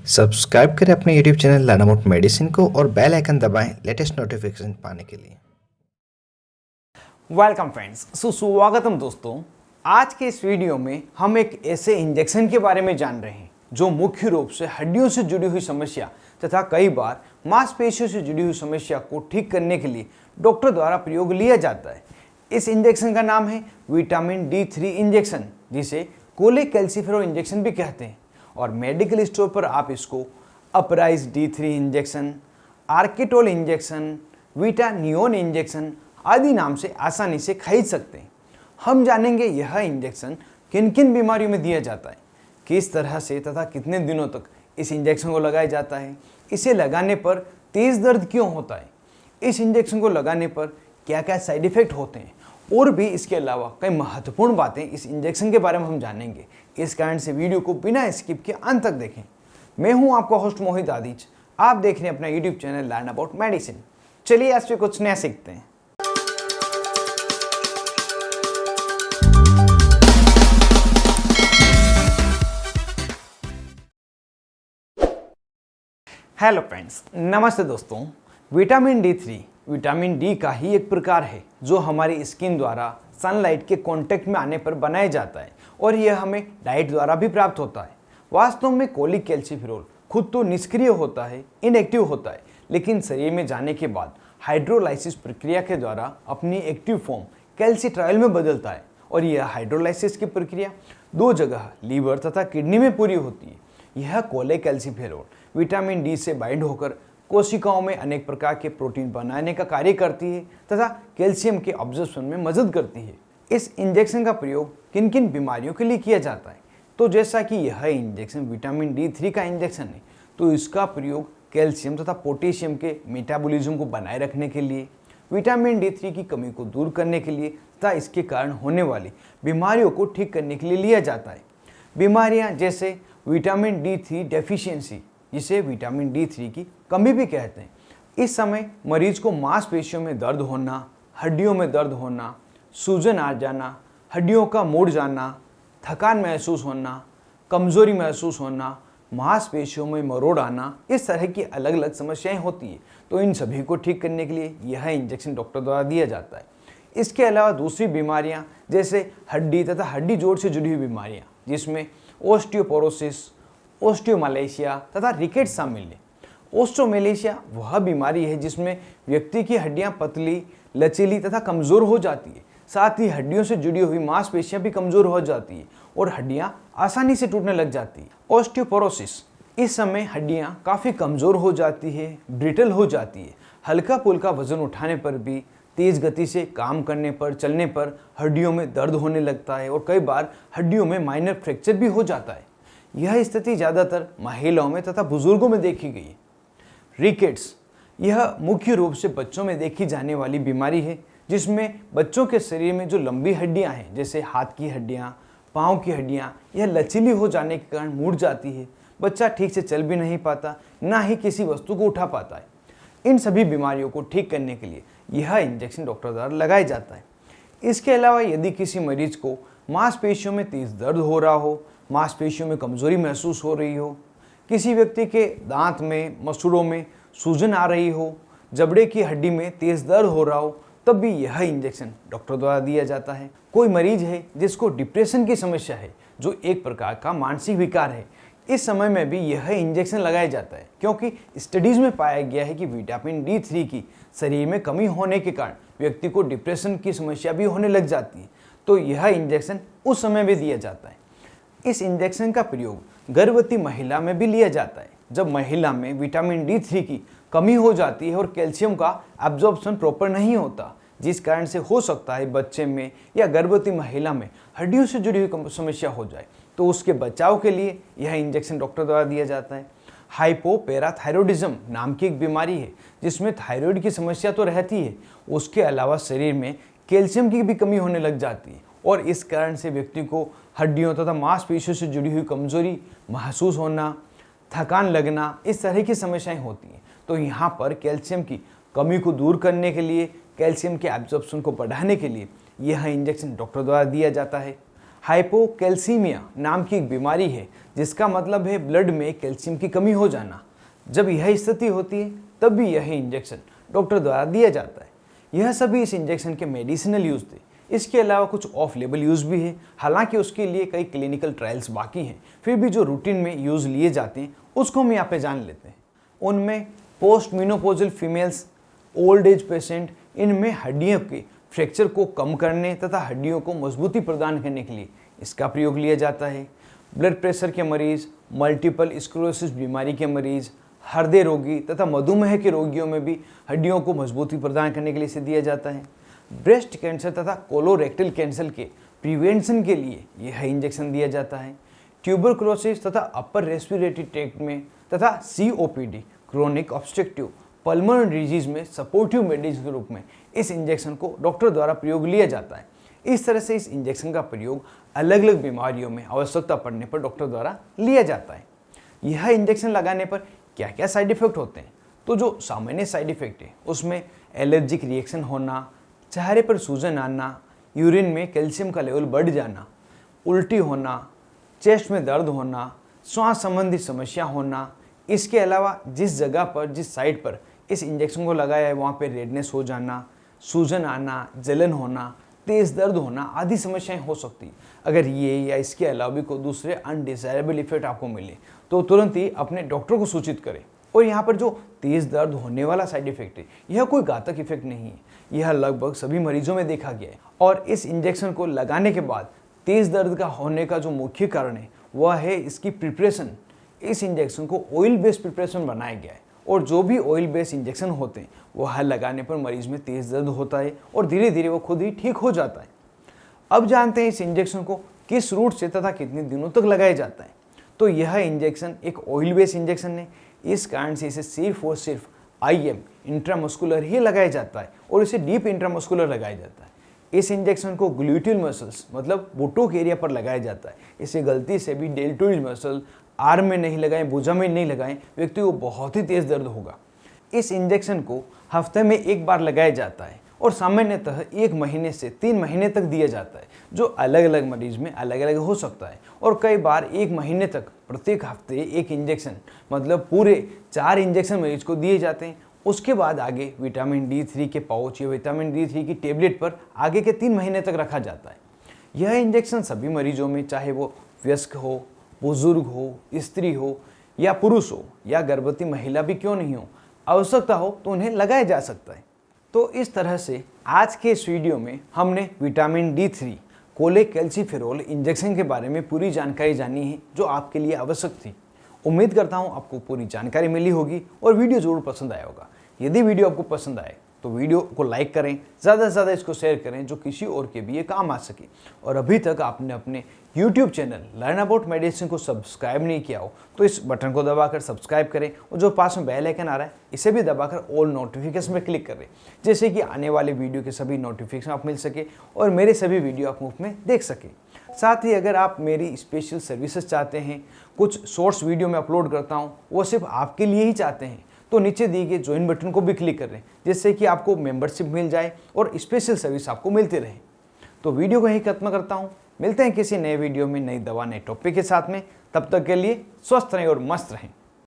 Subscribe करें अपने YouTube channel learn about medicine को और बेल आइकन दबाएं लेटेस्ट नोटिफिकेशन पाने के लिए। वेलकम फ्रेंड्स, सुस्वागतम दोस्तों। आज के इस वीडियो में हम एक ऐसे इंजेक्शन के बारे में जान रहे हैं जो मुख्य रूप से हड्डियों से जुड़ी हुई समस्या तथा कई बार मांसपेशियों से जुड़ी हुई समस्या को ठीक करने के लिए डॉक्टर द्वारा प्रयोग लिया जाता है। इस इंजेक्शन का नाम है विटामिन D3 इंजेक्शन, जिसे कोलेकैल्सिफेरो इंजेक्शन भी कहते हैं। और मेडिकल स्टोर पर आप इसको अपराइज D3 इंजेक्शन, आर्केटोल इंजेक्शन, विटानियोन इंजेक्शन आदि नाम से आसानी से खरीद सकते हैं। हम जानेंगे यह इंजेक्शन किन किन बीमारियों में दिया जाता है, किस तरह से तथा कितने दिनों तक इस इंजेक्शन को लगाया जाता है, इसे लगाने पर तेज दर्द क्यों होता है, इस इंजेक्शन को लगाने पर क्या क्या साइड इफेक्ट होते हैं और भी इसके अलावा कई महत्वपूर्ण बातें इस इंजेक्शन के बारे में हम जानेंगे। इस कारण से वीडियो को बिना स्किप के अंत तक देखें। मैं हूं आपका होस्ट मोहित आदिज, आप देख रहे हैं अपना YouTube channel learn about medicine. चलिए आज से कुछ नया सीखते हैं। हेलो फ्रेंड्स, नमस्ते दोस्तों। विटामिन D3 विटामिन डी का ही एक प्रकार है जो हमारी स्किन द्वारा सनलाइट के कांटेक्ट में आने पर बनाया जाता है और यह हमें डाइट द्वारा भी प्राप्त होता है। वास्तव में कोलेकैल्सिफेरोल खुद तो निष्क्रिय होता है, इनएक्टिव होता है, लेकिन शरीर में जाने के बाद हाइड्रोलाइसिस प्रक्रिया के द्वारा अपनी एक्टिव फॉर्म कैल्सिट्रायल में बदलता है। और यह हाइड्रोलाइसिस की प्रक्रिया दो जगह लीवर तथा किडनी में पूरी होती है। यह कोलेकैल्सिफेरोल विटामिन डी से बाइंड होकर कोशिकाओं में अनेक प्रकार के प्रोटीन बनाने का कार्य करती है तथा कैल्शियम के ऑब्जॉर्प्शन में मदद करती है। इस इंजेक्शन का प्रयोग किन किन बीमारियों के लिए किया जाता है? तो जैसा कि यह इंजेक्शन विटामिन D3 का इंजेक्शन है, तो इसका प्रयोग कैल्शियम तथा पोटेशियम के मेटाबॉलिज्म को बनाए रखने के लिए, विटामिन D3 की कमी को दूर करने के लिए तथा इसके कारण होने वाली बीमारियों को ठीक करने के लिए लिया जाता है। बीमारियां जैसे विटामिन D3 डेफिशिएंसी, जिसे विटामिन D3 की कमी भी कहते हैं। इस समय मरीज को मांसपेशियों में दर्द होना, हड्डियों में दर्द होना, सूजन आ जाना, हड्डियों का मुड़ जाना, थकान महसूस होना, कमजोरी महसूस होना, मांसपेशियों में मरोड़ आना, इस तरह की अलग अलग समस्याएं होती है। तो इन सभी को ठीक करने के लिए यह इंजेक्शन डॉक्टर द्वारा दिया जाता है। इसके अलावा दूसरी बीमारियां जैसे हड्डी तथा हड्डी जोड़ से जुड़ी हुई बीमारियां, जिसमें ओस्टियोपोरोसिस, ओस्टियोमालेशिया तथा रिकेट शामिल है। ओस्टियोमालेशिया वह बीमारी है जिसमें व्यक्ति की हड्डियां पतली, लचीली तथा कमजोर हो जाती है। साथ ही हड्डियों से जुड़ी हुई मांसपेशियां भी कमजोर हो जाती है और हड्डियां आसानी से टूटने लग जाती है। ओस्टियोपोरोसिस, इस समय हड्डियां काफ़ी कमजोर हो जाती है, ब्रिटल हो जाती है। हल्का फुल्का वजन उठाने पर भी, तेज गति से काम करने पर, चलने पर हड्डियों में दर्द होने लगता है और कई बार हड्डियों में माइनर फ्रैक्चर भी हो जाता है। यह स्थिति ज़्यादातर महिलाओं में तथा बुजुर्गों में देखी गई है। रिकेट्स, यह मुख्य रूप से बच्चों में देखी जाने वाली बीमारी है, जिसमें बच्चों के शरीर में जो लंबी हड्डियां हैं, जैसे हाथ की हड्डियां, पाँव की हड्डियां, यह लचीली हो जाने के कारण मुड़ जाती है। बच्चा ठीक से चल भी नहीं पाता, ना ही किसी वस्तु को उठा पाता है। इन सभी बीमारियों को ठीक करने के लिए यह इंजेक्शन डॉक्टर द्वारा लगाया जाता है। इसके अलावा यदि किसी मरीज को मांसपेशियों में तेज दर्द हो रहा हो, मांसपेशियों में कमजोरी महसूस हो रही हो, किसी व्यक्ति के दांत में, मसूड़ों में सूजन आ रही हो, जबड़े की हड्डी में तेज दर्द हो रहा हो, तब भी यह इंजेक्शन डॉक्टर द्वारा दिया जाता है। कोई मरीज है जिसको डिप्रेशन की समस्या है, जो एक प्रकार का मानसिक विकार है, इस समय में भी यह इंजेक्शन लगाया जाता है, क्योंकि स्टडीज में पाया गया है कि विटामिन D3 की शरीर में कमी होने के कारण व्यक्ति को डिप्रेशन की समस्या भी होने लग जाती है। तो यह इंजेक्शन उस समय भी दिया जाता है। इस इंजेक्शन का प्रयोग गर्भवती महिला में भी लिया जाता है, जब महिला में विटामिन D3 की कमी हो जाती है और कैल्शियम का एब्जॉर्प्शन प्रॉपर नहीं होता, जिस कारण से हो सकता है बच्चे में या गर्भवती महिला में हड्डियों से जुड़ी हुई समस्या हो जाए। तो उसके बचाव के लिए यह इंजेक्शन डॉक्टर द्वारा दिया जाता है। हाइपोपैराथायरॉयडिज्म नाम की एक बीमारी है, जिसमें थायराइड की समस्या तो रहती है, उसके अलावा शरीर में कैल्शियम की भी कमी होने लग जाती है और इस कारण से व्यक्ति को हड्डियों तथा मांसपेशियों से जुड़ी हुई कमजोरी महसूस होना, थकान लगना, इस तरह की समस्याएं होती हैं। तो यहाँ पर कैल्शियम की कमी को दूर करने के लिए, कैल्शियम के एब्जॉर्प्शन को बढ़ाने के लिए यह इंजेक्शन डॉक्टर द्वारा दिया जाता है। हाइपोकैल्सीमिया नाम की एक बीमारी है, जिसका मतलब है ब्लड में कैल्शियम की कमी हो जाना। जब यह स्थिति होती है तब भी यह इंजेक्शन डॉक्टर द्वारा दिया जाता है। यह सभी इस इंजेक्शन के मेडिसिनल यूज थे। इसके अलावा कुछ ऑफ लेबल यूज़ भी है, हालांकि उसके लिए कई क्लिनिकल ट्रायल्स बाकी हैं। फिर भी जो रूटीन में यूज़ लिए जाते हैं उसको हम यहाँ पे जान लेते हैं। उनमें post menopausal females, old age patient, इनमें हड्डियों के फ्रैक्चर को कम करने तथा हड्डियों को मजबूती प्रदान करने के लिए इसका प्रयोग लिया जाता है। ब्लड प्रेशर के मरीज़, मल्टीपल स्क्लेरोसिस बीमारी के मरीज़, हृदय रोगी तथा मधुमेह के रोगियों में भी हड्डियों को मजबूती प्रदान करने के लिए इसे दिया जाता है। ब्रेस्ट कैंसर तथा कोलोरेक्टल कैंसर के प्रिवेंशन के लिए यह इंजेक्शन दिया जाता है। ट्यूबरकुलोसिस तथा अपर रेस्पिरेटरी ट्रैक्ट में तथा COPD chronic obstructive pulmonary disease में सपोर्टिव मेडिसिन के रूप में इस इंजेक्शन को डॉक्टर द्वारा प्रयोग लिया जाता है। इस तरह से इस इंजेक्शन का प्रयोग अलग अलग बीमारियों में आवश्यकता पड़ने पर डॉक्टर द्वारा लिया जाता है। यह इंजेक्शन लगाने पर क्या क्या साइड इफेक्ट होते हैं? तो जो सामान्य साइड इफेक्ट है उसमें एलर्जिक रिएक्शन होना, चेहरे पर सूजन आना, यूरिन में कैल्शियम का लेवल बढ़ जाना, उल्टी होना, चेस्ट में दर्द होना, श्वास संबंधी समस्या होना। इसके अलावा जिस जगह पर, जिस साइड पर इस इंजेक्शन को लगाया है वहाँ पे रेडनेस हो जाना, सूजन आना, जलन होना, तेज़ दर्द होना आदि समस्याएं हो सकती। अगर ये या इसके अलावा भी कोई दूसरे अनडिजायरेबल इफेक्ट आपको मिले तो तुरंत ही अपने डॉक्टर को सूचित करें। और यहाँ पर जो तेज़ दर्द होने वाला साइड इफेक्ट है यह कोई घातक इफेक्ट नहीं है, यह लगभग सभी मरीजों में देखा गया है। और इस इंजेक्शन को लगाने के बाद तेज़ दर्द का होने का जो मुख्य कारण है वह है इसकी प्रिपरेशन। इस इंजेक्शन को ऑयल बेस्ड प्रिपरेशन बनाया गया है और जो भी ऑयल बेस्ड इंजेक्शन होते हैं वह लगाने पर मरीज में तेज़ दर्द होता है और धीरे धीरे वो खुद ही ठीक हो जाता है। अब जानते हैं इस इंजेक्शन को किस रूट से तथा कितने दिनों तक लगाया जाता है। तो यह इंजेक्शन एक ऑयल बेस्ड इंजेक्शन है, इस कारण से इसे सिर्फ और सिर्फ IM इंट्रामस्कुलर ही लगाया जाता है और इसे डीप इंट्रामस्कुलर लगाया जाता है। इस इंजेक्शन को ग्लूटियल मसल्स मतलब बुटोक एरिया पर लगाया जाता है। इसे गलती से भी डेल्टोइड मसल आर्म में नहीं लगाएं, भुजा में नहीं लगाएं, व्यक्ति को बहुत ही तेज़ दर्द होगा। इस इंजेक्शन को हफ्ते में एक बार लगाया जाता है और सामान्यतः 1 महीने से 3 महीने तक दिया जाता है, जो अलग अलग मरीज में अलग अलग हो सकता है। और कई बार 1 महीने तक प्रत्येक हफ्ते एक इंजेक्शन मतलब पूरे 4 इंजेक्शन मरीज को दिए जाते हैं। उसके बाद आगे विटामिन D3 के पाउच या विटामिन D3 की टेबलेट पर आगे के 3 महीने तक रखा जाता है। यह इंजेक्शन सभी मरीजों में, चाहे वो वयस्क हो, बुजुर्ग हो, स्त्री हो या पुरुष हो या गर्भवती महिला भी क्यों नहीं हो, आवश्यकता हो तो उन्हें लगाया जा सकता है। तो इस तरह से आज के इस वीडियो में हमने विटामिन D3 कोलेकैल्सिफेरॉल इंजेक्शन के बारे में पूरी जानकारी जानी है जो आपके लिए आवश्यक थी। उम्मीद करता हूँ आपको पूरी जानकारी मिली होगी और वीडियो जरूर पसंद आया होगा। यदि वीडियो आपको पसंद आए तो वीडियो को लाइक करें, ज़्यादा से ज़्यादा इसको शेयर करें जो किसी और के भी ये काम आ सके। और अभी तक आपने अपने YouTube channel learn about medicine को सब्सक्राइब नहीं किया हो तो इस बटन को दबाकर सब्सक्राइब करें और जो पास में बेल आइकन आ रहा है इसे भी दबाकर ऑल नोटिफिकेशन पर क्लिक करें, जैसे कि आने वाले वीडियो के सभी नोटिफिकेशन आप मिल सके और मेरे सभी वीडियो आप मुफ्त में देख सकें। साथ ही अगर आप मेरी स्पेशल सर्विसेज चाहते हैं, कुछ शॉर्ट्स वीडियो में अपलोड करता हूँ वो सिर्फ आपके लिए ही चाहते हैं, तो नीचे दिए गए ज्वाइन बटन को भी क्लिक करें, जिससे कि आपको मेंबरशिप मिल जाए और स्पेशल सर्विस आपको मिलती रहे। तो वीडियो को यहीं खत्म करता हूँ। मिलते हैं किसी नए वीडियो में, नई दवा, नए टॉपिक के साथ में। तब तक के लिए स्वस्थ रहें और मस्त रहें।